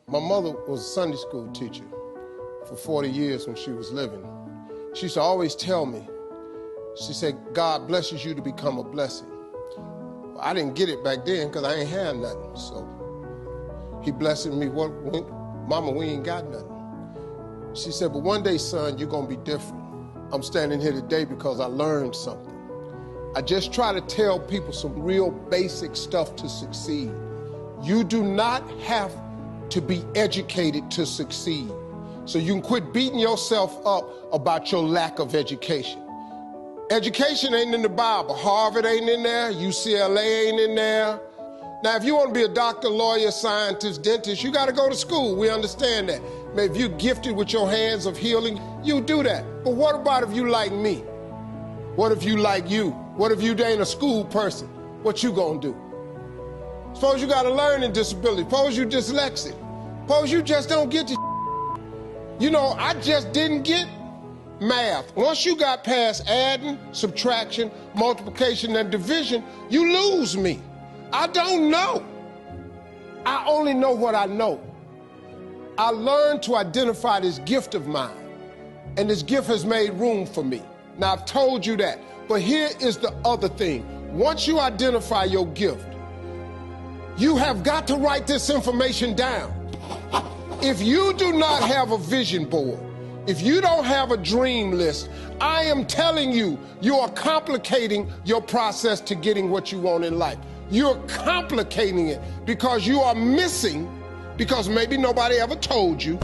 My mother was a Sunday school teacher for 40 years when she was living. She used to always tell me, she said, God blesses you to become a blessing. Well, I didn't get it back then because I ain't had nothing. So he blessed me, Mama, we ain't got nothing. She said, but one day, son, you're gonna be different. I'm standing here today because I learned something. I just try to tell people some real basic stuff to succeed. You do not have to be educated to succeed. So you can quit beating yourself up about your lack of education. Education ain't in the Bible. Harvard ain't in there. UCLA ain't in there. Now, if you want to be a doctor, lawyer, scientist, dentist, you got to go to school. We understand that. Maybe if you're gifted with your hands of healing, you do that. But what about if you like me? What if you like you? What if you ain't a school person? What you gonna do? Suppose you got a learning disability. Suppose you dyslexic. Suppose you just don't get the You know, I just didn't get math. Once you got past adding, subtraction, multiplication, and division, you lose me. I don't know. I only know what I know. I learned to identify this gift of mine, and this gift has made room for me. Now, I've told you that, but here is the other thing. Once you identify your gift, you have got to write this information down. If you do not have a vision board, if you don't have a dream list, I am telling you, you are complicating your process to getting what you want in life. You're complicating it because you are missing, because maybe nobody ever told you,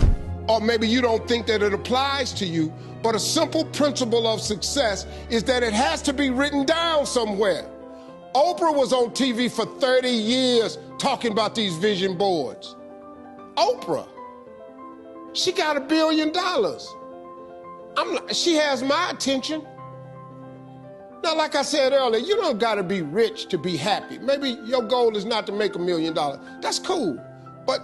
or maybe you don't think that it applies to you, but a simple principle of success is that it has to be written down somewhere. Oprah was on TV for 30 years talking about these vision boards. Oprah. She got $1 billion. She has my attention. Now, like I said earlier, you don't gotta be rich to be happy. Maybe your goal is not to make $1 million. That's cool. But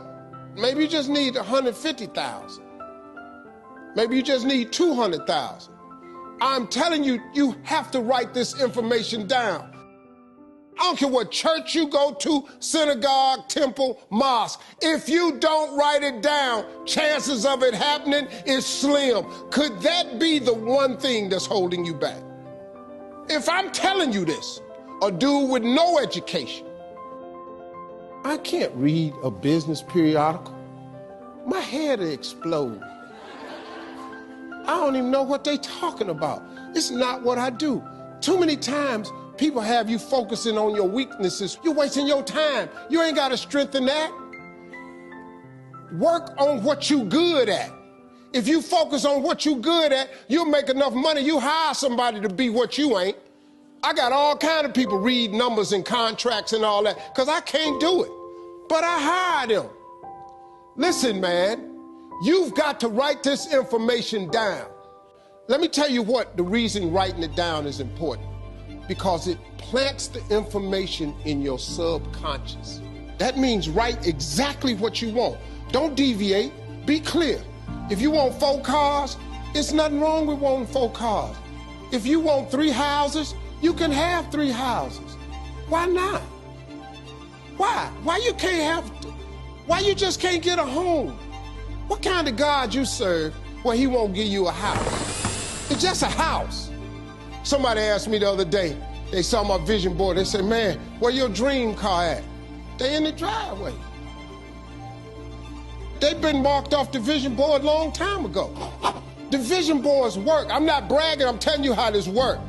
maybe you just need 150,000. Maybe you just need 200,000. I'm telling you, you have to write this information down. I don't care what church you go to, synagogue, temple, mosque. If you don't write it down, chances of it happening is slim. Could that be the one thing that's holding you back? If I'm telling you this, a dude with no education, I can't read a business periodical. My head will explode. I don't even know what they're talking about. It's not what I do. Too many times, people have you focusing on your weaknesses. You're wasting your time. You ain't got to strengthen that. Work on what you good at. If you focus on what you good at, you'll make enough money. You hire somebody to be what you ain't. I got all kind of people read numbers and contracts and all that because I can't do it. But I hire them. Listen, man, you've got to write this information down. Let me tell you what the reason writing it down is important. Because it plants the information in your subconscious. That means write exactly what you want. Don't deviate, be clear. If you want 4 cars, there's nothing wrong with wanting 4 cars. If you want 3 houses, you can have 3 houses. Why not? Why? Why you can't have, why you just can't get a home? What kind of God you serve where he won't give you a house? It's just a house. Somebody asked me the other day, they saw my vision board, they said, man, where your dream car at? They in the driveway. They've been marked off the vision board a long time ago. The vision boards work. I'm not bragging, I'm telling you how this works.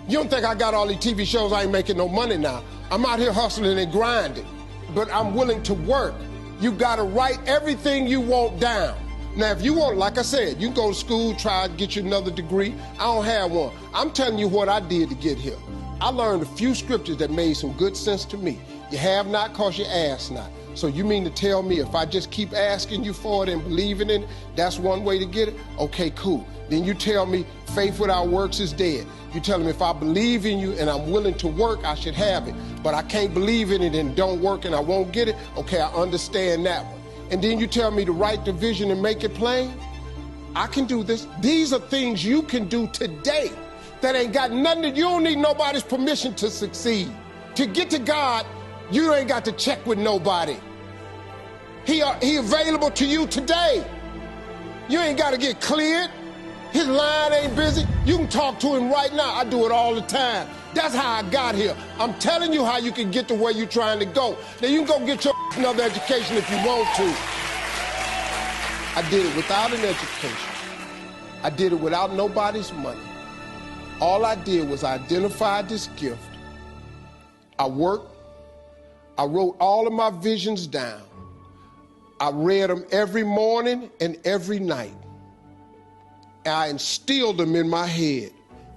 You don't think I got all these TV shows, I ain't making no money now. I'm out here hustling and grinding, but I'm willing to work. You gotta write everything you want down. Now, if you want, like I said, you can go to school, try to get you another degree. I don't have one. I'm telling you what I did to get here. I learned a few scriptures that made some good sense to me. You have not because you ask not. So you mean to tell me if I just keep asking you for it and believing in it, that's one way to get it? Okay, cool. Then you tell me faith without works is dead. You tell me if I believe in you and I'm willing to work, I should have it. But I can't believe in it and don't work and I won't get it. Okay, I understand that one. And then you tell me to write the vision and make it plain? I can do this. These are things you can do today that ain't got nothing to, you don't need nobody's permission to succeed. To get to God, you ain't got to check with nobody. He available to you today. You ain't got to get cleared. His line ain't busy. You can talk to him right now. I do it all the time. That's how I got here. I'm telling you how you can get to where you're trying to go. Now you can go get your another education if you want to. I did it without an education. I did it without nobody's money. All I did was identify this gift. I worked. I wrote all of my visions down. I read them every morning and every night. I instilled them in my head.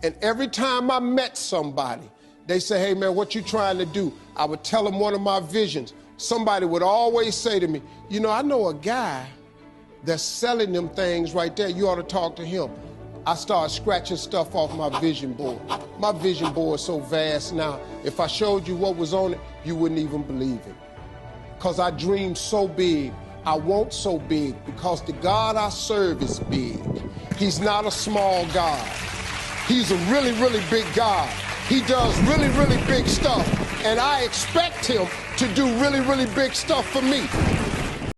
And every time I met somebody, they say, hey man, what you trying to do? I would tell them one of my visions. Somebody would always say to me, you know, I know a guy that's selling them things right there. You ought to talk to him. I started scratching stuff off my vision board. My vision board is so vast now. If I showed you what was on it, you wouldn't even believe it. Because I dream so big. I want so big because the God I serve is big. He's not a small God. He's a really, really big God. He does really, really big stuff. And I expect him to do really, really big stuff for me.